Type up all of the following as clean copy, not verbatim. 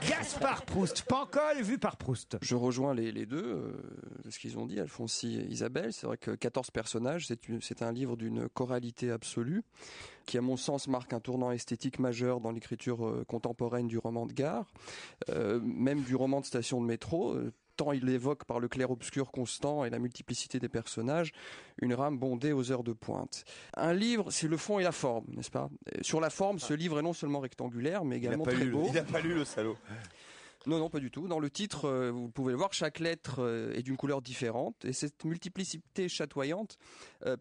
Gaspard Proust, Pancol vu par Proust. Je rejoins les deux, ce qu'ils ont dit, Alphonsie et Isabelle. C'est vrai que 14 personnages, c'est un livre d'une choralité absolue, qui à mon sens marque un tournant esthétique majeur dans l'écriture contemporaine du roman de gare, même du roman de station de métro. Tant il évoque par le clair-obscur constant et la multiplicité des personnages une rame bondée aux heures de pointe. Un livre, c'est le fond et la forme, n'est-ce pas ? Sur la forme, ce livre est non seulement rectangulaire, mais également très beau. Il n'a pas lu le salaud. Non, pas du tout. Dans le titre, vous pouvez le voir, chaque lettre est d'une couleur différente. Et cette multiplicité chatoyante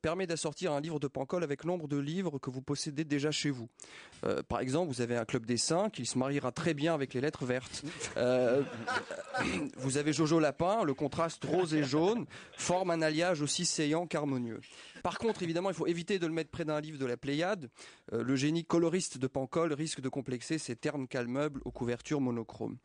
permet d'assortir un livre de Pancol avec nombre de livres que vous possédez déjà chez vous. Par exemple, vous avez un club des 5, il se mariera très bien avec les lettres vertes. Vous avez Jojo Lapin, le contraste rose et jaune forme un alliage aussi saillant qu'harmonieux. Par contre, évidemment, il faut éviter de le mettre près d'un livre de la Pléiade. Le génie coloriste de Pancol risque de complexer ces ternes calmeubles aux couvertures monochromes.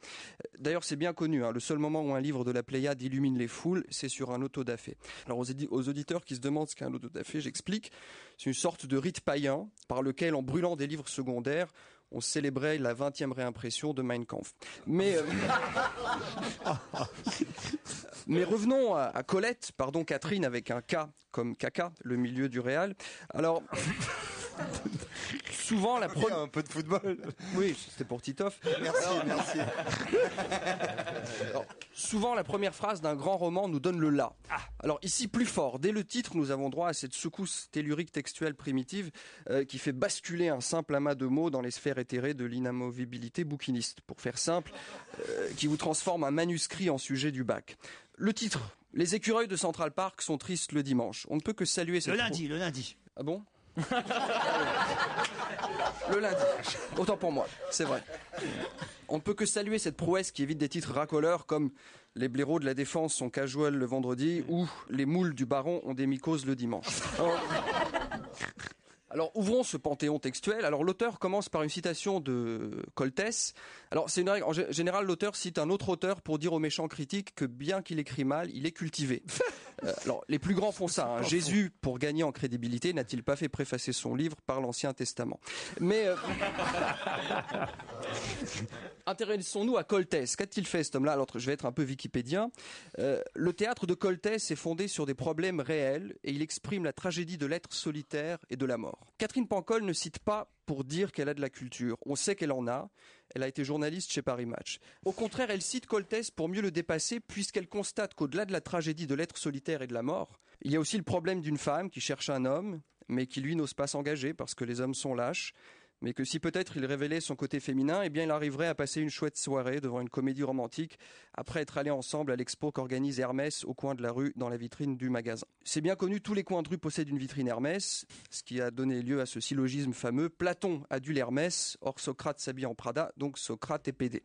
D'ailleurs, c'est bien connu, le seul moment où un livre de la Pléiade illumine les foules, c'est sur un autodafé. Alors aux auditeurs qui se demandent ce qu'est un autodafé, j'explique. C'est une sorte de rite païen par lequel, en brûlant des livres secondaires, on célébrait la 20e réimpression de Mein Kampf. Mais revenons à Colette, pardon Catherine avec un K comme caca, le milieu du réal. Alors... Souvent la première... Un peu de football. Oui, c'était pour Titoff. Merci. Alors, souvent la première phrase d'un grand roman nous donne le là. Alors ici plus fort, dès le titre nous avons droit à cette secousse tellurique textuelle primitive qui fait basculer un simple amas de mots dans les sphères éthérées de l'inamovibilité bouquiniste. Pour faire simple, qui vous transforme un manuscrit en sujet du bac. Le titre, les écureuils de Central Park sont tristes le dimanche. On ne peut que saluer cette... Le lundi. Ah bon? Le lundi, autant pour moi, c'est vrai. On ne peut que saluer cette prouesse qui évite des titres racoleurs comme les blaireaux de la Défense sont casual le vendredi ou les moules du baron ont des mycoses le dimanche. Alors ouvrons ce panthéon textuel. Alors l'auteur commence par une citation de Coltès. Alors c'est une règle. En général, l'auteur cite un autre auteur pour dire aux méchants critiques que bien qu'il écrit mal, il est cultivé. Alors les plus grands font ça. Jésus, pour gagner en crédibilité, n'a-t-il pas fait préfacer son livre par l'Ancien Testament ? Mais intéressons-nous à Coltès. Qu'a-t-il fait cet homme-là ? Alors je vais être un peu wikipédien. Le théâtre de Coltès est fondé sur des problèmes réels et il exprime la tragédie de l'être solitaire et de la mort. Catherine Pancol ne cite pas pour dire qu'elle a de la culture. On sait qu'elle en a. Elle a été journaliste chez Paris Match. Au contraire, elle cite Coltès pour mieux le dépasser puisqu'elle constate qu'au-delà de la tragédie de l'être solitaire et de la mort, il y a aussi le problème d'une femme qui cherche un homme, mais qui lui n'ose pas s'engager parce que les hommes sont lâches. Mais que si peut-être il révélait son côté féminin, eh bien il arriverait à passer une chouette soirée devant une comédie romantique après être allés ensemble à l'expo qu'organise Hermès au coin de la rue dans la vitrine du magasin. C'est bien connu, tous les coins de rue possèdent une vitrine Hermès, ce qui a donné lieu à ce syllogisme fameux. Platon adule Hermès, or Socrate s'habille en Prada, donc Socrate est pédé.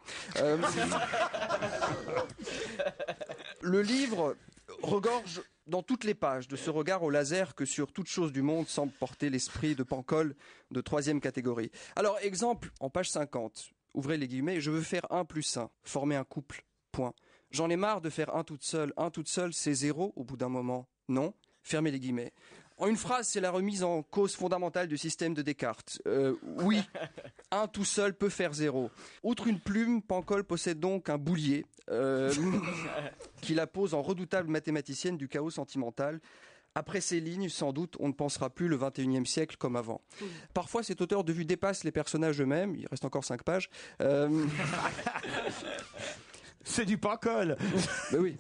Le livre regorge dans toutes les pages de ce regard au laser que sur toute chose du monde semble porter l'esprit de Pancol de 3e catégorie. Alors, exemple, en page 50, ouvrez les guillemets, je veux faire 1 + 1, former un couple, point. J'en ai marre de faire 1 toute seule, c'est 0 au bout d'un moment, non, fermez les guillemets. En une phrase, c'est la remise en cause fondamentale du système de Descartes. Oui, 1 tout seul peut faire 0. Outre une plume, Pancol possède donc un boulier qui la pose en redoutable mathématicienne du chaos sentimental. Après ces lignes, sans doute, on ne pensera plus le 21e siècle comme avant. Parfois, cet auteur de vue dépasse les personnages eux-mêmes. Il reste encore 5 pages. C'est du Pancol. Mais oui.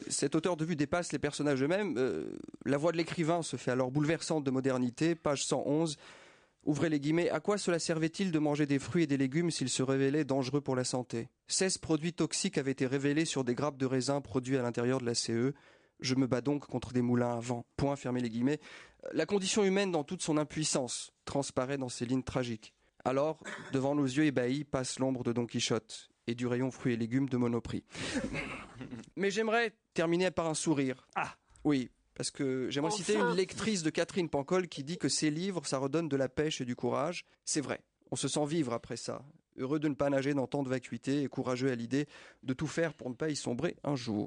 Cet auteur de vue dépasse les personnages eux-mêmes. La voix de l'écrivain se fait alors bouleversante de modernité. Page 111. Ouvrez les guillemets. À quoi cela servait-il de manger des fruits et des légumes s'ils se révélaient dangereux pour la santé ? 16 produits toxiques avaient été révélés sur des grappes de raisin produits à l'intérieur de la CE. Je me bats donc contre des moulins à vent. Point, fermez les guillemets. La condition humaine dans toute son impuissance transparaît dans ces lignes tragiques. Alors, devant nos yeux ébahis, passe l'ombre de Don Quichotte et du rayon fruits et légumes de Monoprix. Mais j'aimerais terminer par un sourire. Ah oui, parce que j'aimerais citer une lectrice de Catherine Pancol qui dit que ses livres, ça redonne de la pêche et du courage. C'est vrai, on se sent vivre après ça. Heureux de ne pas nager dans tant de vacuité et courageux à l'idée de tout faire pour ne pas y sombrer un jour.